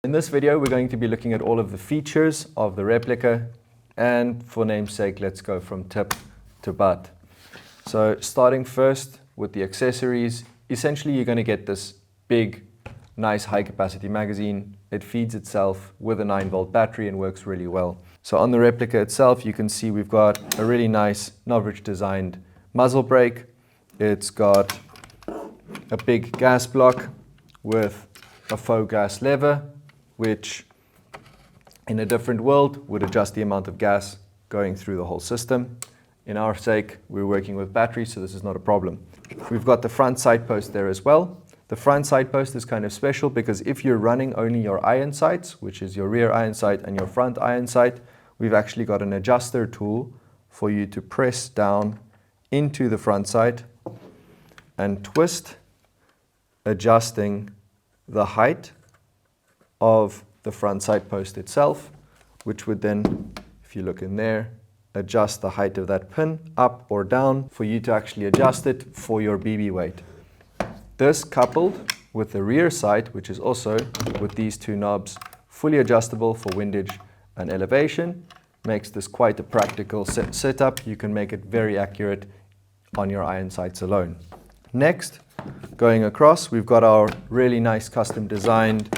In this video, we're going to be looking at all of the features of the replica, and for namesake, let's go from tip to butt. So starting first with the accessories, essentially you're going to get this big, nice high-capacity magazine. It feeds itself with a 9-volt battery and works really well. So on the replica itself, you can see we've got a really nice NOVRITSCH designed muzzle brake. It's got a big gas block with a faux gas lever, which in a different world would adjust the amount of gas going through the whole system. In our sake, we're working with batteries, so this is not a problem. We've got the front side post there as well. The front side post is kind of special because if you're running only your iron sights, which is your rear iron sight and your front iron sight, we've actually got an adjuster tool for you to press down into the front sight and twist, adjusting the height of the front sight post itself, which would then, if you look in there, adjust the height of that pin up or down for you to actually adjust it for your BB weight. This coupled with the rear sight, which is also with these two knobs fully adjustable for windage and elevation, makes this quite a practical setup. You can make it very accurate on your iron sights alone. Next, going across, we've got our really nice custom designed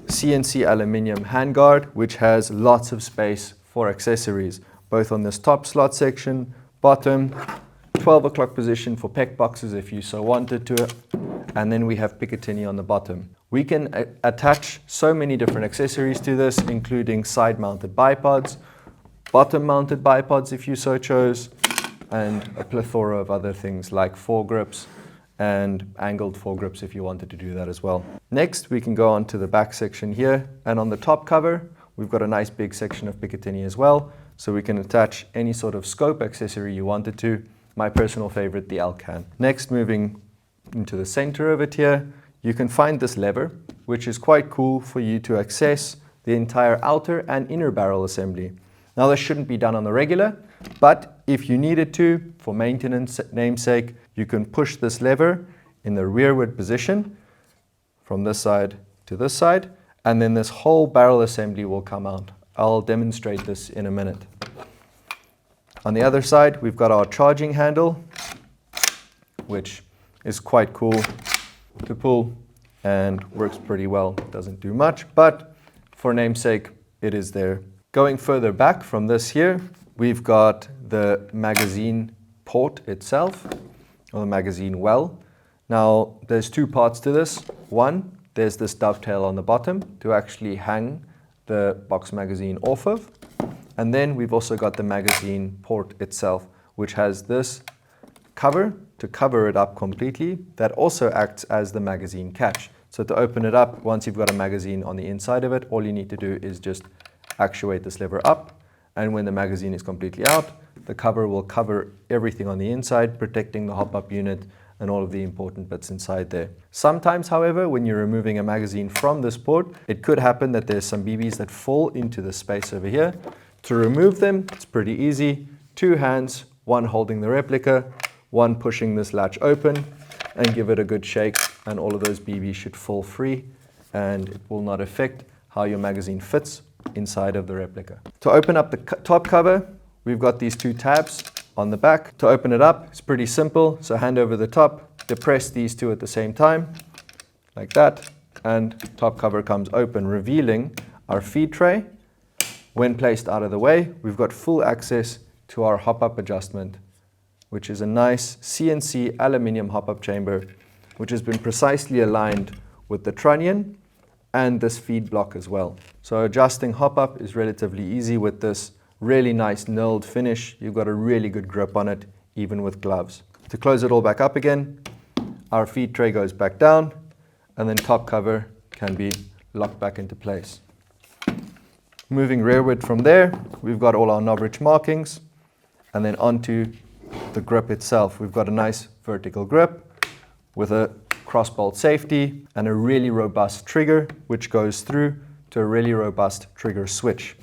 CNC aluminium handguard, which has lots of space for accessories, both on this top slot section, bottom, 12 o'clock position for pec boxes if you so wanted to, and then we have Picatinny on the bottom. We can attach so many different accessories to this, including side-mounted bipods, bottom-mounted bipods if you so chose, and a plethora of other things like foregrips and angled foregrips if you wanted to do that as well. Next, we can go on to the back section here, and on the top cover, we've got a nice big section of Picatinny as well, so we can attach any sort of scope accessory you wanted to. My personal favorite, the L-can. Next, moving into the center of it here, you can find this lever, which is quite cool for you to access the entire outer and inner barrel assembly. Now, this shouldn't be done on the regular, but if you needed to, for maintenance namesake, you can push this lever in the rearward position from this side to this side, and then this whole barrel assembly will come out. I'll demonstrate this in a minute. On the other side, we've got our charging handle, which is quite cool to pull and works pretty well. Doesn't do much, but for namesake, it is there. Going further back from this here, we've got the magazine port itself, or the magazine well. Now, there's two parts to this. One, there's this dovetail on the bottom to actually hang the box magazine off of. And then we've also got the magazine port itself, which has this cover to cover it up completely. That also acts as the magazine catch. So to open it up, once you've got a magazine on the inside of it, all you need to do is just actuate this lever up, and when the magazine is completely out, the cover will cover everything on the inside, protecting the hop-up unit and all of the important bits inside there. Sometimes, however, when you're removing a magazine from this port, it could happen that there's some BBs that fall into the space over here. To remove them, it's pretty easy. Two hands, one holding the replica, one pushing this latch open, and give it a good shake, and all of those BBs should fall free, and it will not affect how your magazine fits inside of the replica. To open up the top cover, we've got these two tabs on the back. To open it up, it's pretty simple. So hand over the top, depress these two at the same time, like that, and top cover comes open, revealing our feed tray. When placed out of the way, we've got full access to our hop-up adjustment, which is a nice CNC aluminium hop-up chamber, which has been precisely aligned with the trunnion and this feed block as well. So adjusting hop-up is relatively easy with this really nice knurled finish. You've got a really good grip on it, even with gloves. To close it all back up again, our feed tray goes back down, and then top cover can be locked back into place. Moving rearward from there, we've got all our NOVRITSCH markings, and then onto the grip itself. We've got a nice vertical grip with a crossbolt safety and a really robust trigger, which goes through to a really robust trigger switch.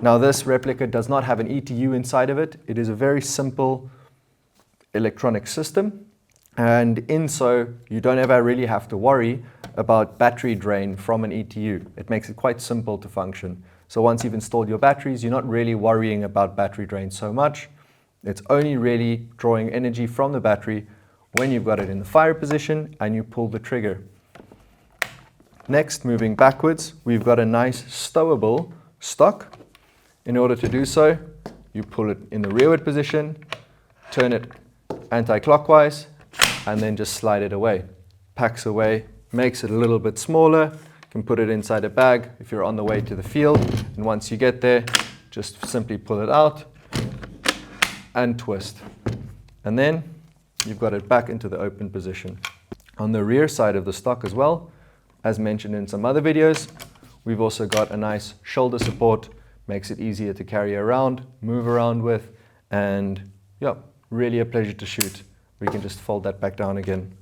Now, this replica does not have an ETU inside of it. It is a very simple electronic system, And in so, you don't ever really have to worry about battery drain from an ETU. It makes it quite simple to function. So once you've installed your batteries, you're not really worrying about battery drain so much. It's only really drawing energy from the battery when you've got it in the fire position and you pull the trigger. Next, moving backwards, we've got a nice stowable stock. In order to do so, you pull it in the rearward position, turn it anti-clockwise, and then just slide it away. Packs away, makes it a little bit smaller. You can put it inside a bag if you're on the way to the field. And once you get there, just simply pull it out and twist. And then you've got it back into the open position. On the rear side of the stock as well, as mentioned in some other videos, we've also got a nice shoulder support. Makes it easier to carry around, move around with, and yeah, really a pleasure to shoot. We can just fold that back down again.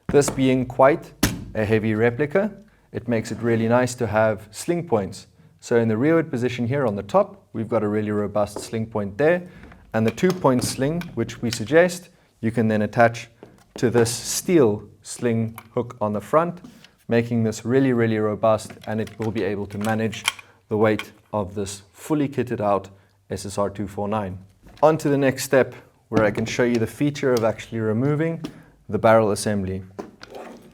This being quite a heavy replica, it makes it really nice to have sling points. So in the rearward position here on the top, we've got a really robust sling point there, and the 2-point sling, which we suggest, you can then attach to this steel sling hook on the front, making this really, really robust, and it will be able to manage the weight of this fully kitted out SSR249. On to the next step, where I can show you the feature of actually removing the barrel assembly.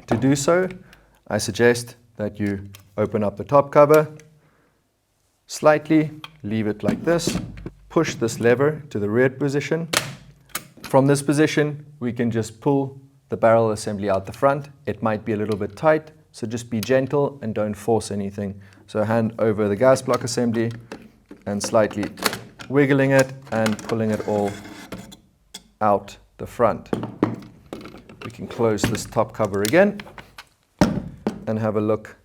To do so, I suggest that you open up the top cover slightly, leave it like this, push this lever to the rear position. From this position, we can just pull the barrel assembly out the front. It might be a little bit tight, so just be gentle and don't force anything. So hand over the gas block assembly and slightly wiggling it and pulling it all out the front. We can close this top cover again and have a look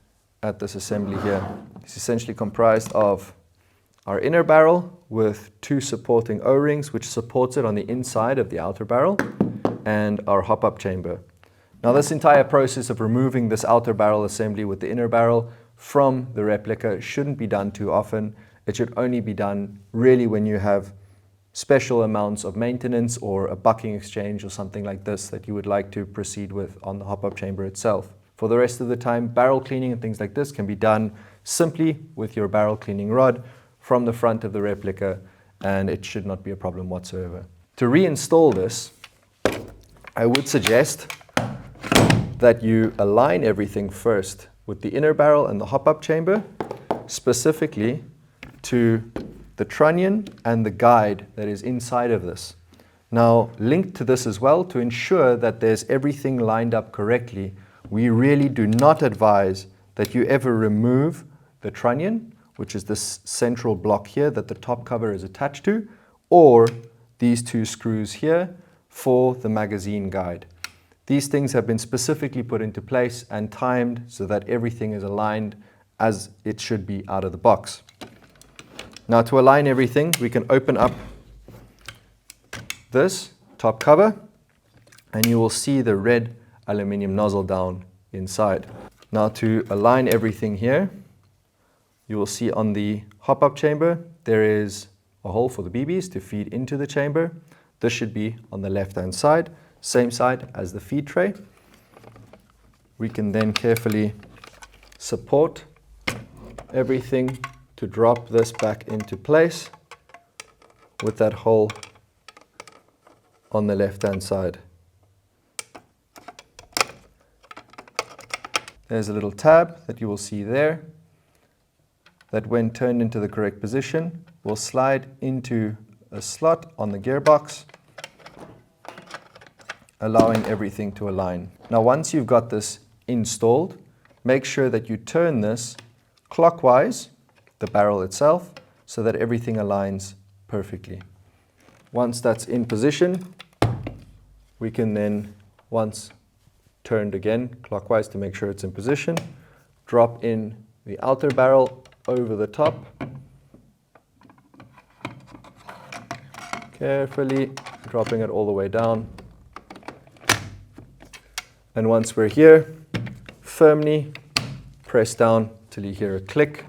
at this assembly here. It's essentially comprised of our inner barrel with 2 supporting O-rings which supports it on the inside of the outer barrel, and our hop-up chamber. Now this entire process of removing this outer barrel assembly with the inner barrel from the replica shouldn't be done too often. It should only be done really when you have special amounts of maintenance or a bucking exchange or something like this that you would like to proceed with on the hop-up chamber itself. For the rest of the time, barrel cleaning and things like this can be done simply with your barrel cleaning rod from the front of the replica, and it should not be a problem whatsoever. To reinstall this, I would suggest that you align everything first with the inner barrel and the hop-up chamber, specifically to the trunnion and the guide that is inside of this. Now, linked to this as well, to ensure that there's everything lined up correctly, we really do not advise that you ever remove the trunnion, which is this central block here that the top cover is attached to, or these 2 screws here for the magazine guide. These things have been specifically put into place and timed so that everything is aligned as it should be out of the box. Now to align everything, we can open up this top cover and you will see the red aluminium nozzle down inside. Now to align everything here, you will see on the hop-up chamber there is a hole for the BBs to feed into the chamber. This should be on the left-hand side, same side as the feed tray. We can then carefully support everything to drop this back into place with that hole on the left-hand side. There's a little tab that you will see there that when turned into the correct position will slide into a slot on the gearbox, allowing everything to align. Now once you've got this installed, make sure that you turn this clockwise, the barrel itself, so that everything aligns perfectly. Once that's in position, we can then, once turned again clockwise to make sure it's in position, drop in the outer barrel over the top, carefully dropping it all the way down. And once we're here, firmly press down till you hear a click,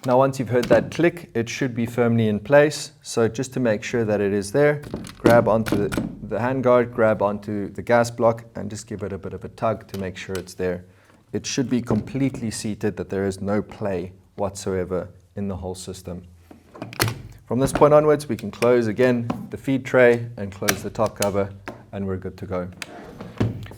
Now once you've heard that click, it should be firmly in place. So just to make sure that it is there, grab onto the handguard, grab onto the gas block, and just give it a bit of a tug to make sure it's there. It should be completely seated, that there is no play whatsoever in the whole system. From this point onwards, we can close again the feed tray and close the top cover, and we're good to go.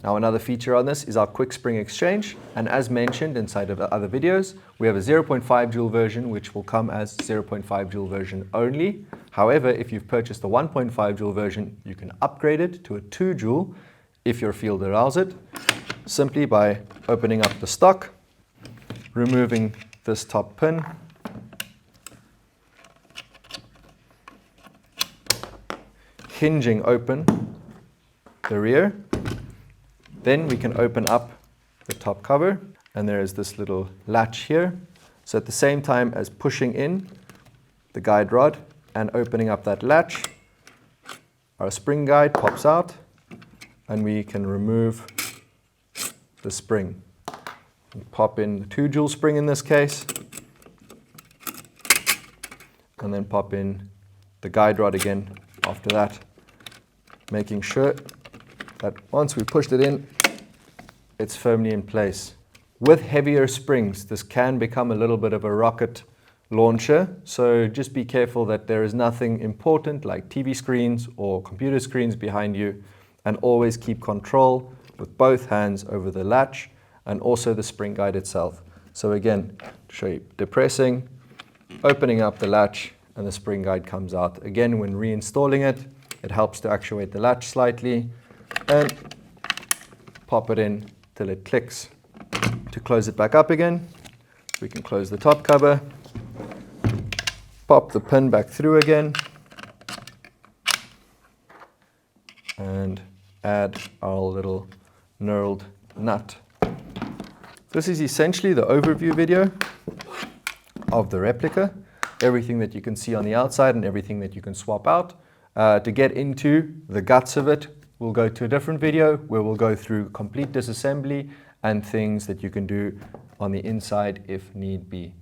Now another feature on this is our quick spring exchange, and as mentioned inside of other videos, we have a 0.5 joule version which will come as 0.5 joule version only. However, if you've purchased the 1.5 joule version, you can upgrade it to a 2 joule if your field allows it, simply by opening up the stock, removing this top pin, hinging open the rear. Then we can open up the top cover, and there is this little latch here. So at the same time as pushing in the guide rod and opening up that latch, our spring guide pops out, and we can remove the spring. We pop in the 2 joule spring in this case, and then pop in the guide rod again after that, making sure that once we pushed it in, it's firmly in place. With heavier springs, this can become a little bit of a rocket launcher, so just be careful that there is nothing important like TV screens or computer screens behind you, and always keep control with both hands over the latch and also the spring guide itself. So again, to show you, depressing, opening up the latch, and the spring guide comes out. Again, when reinstalling it, it helps to actuate the latch slightly, and pop it in till it clicks. To close it back up again, we can close the top cover, pop the pin back through again, and add our little knurled nut. This is essentially the overview video of the replica, everything that you can see on the outside and everything that you can swap out. To get into the guts of it, we'll go to a different video where we'll go through complete disassembly and things that you can do on the inside if need be.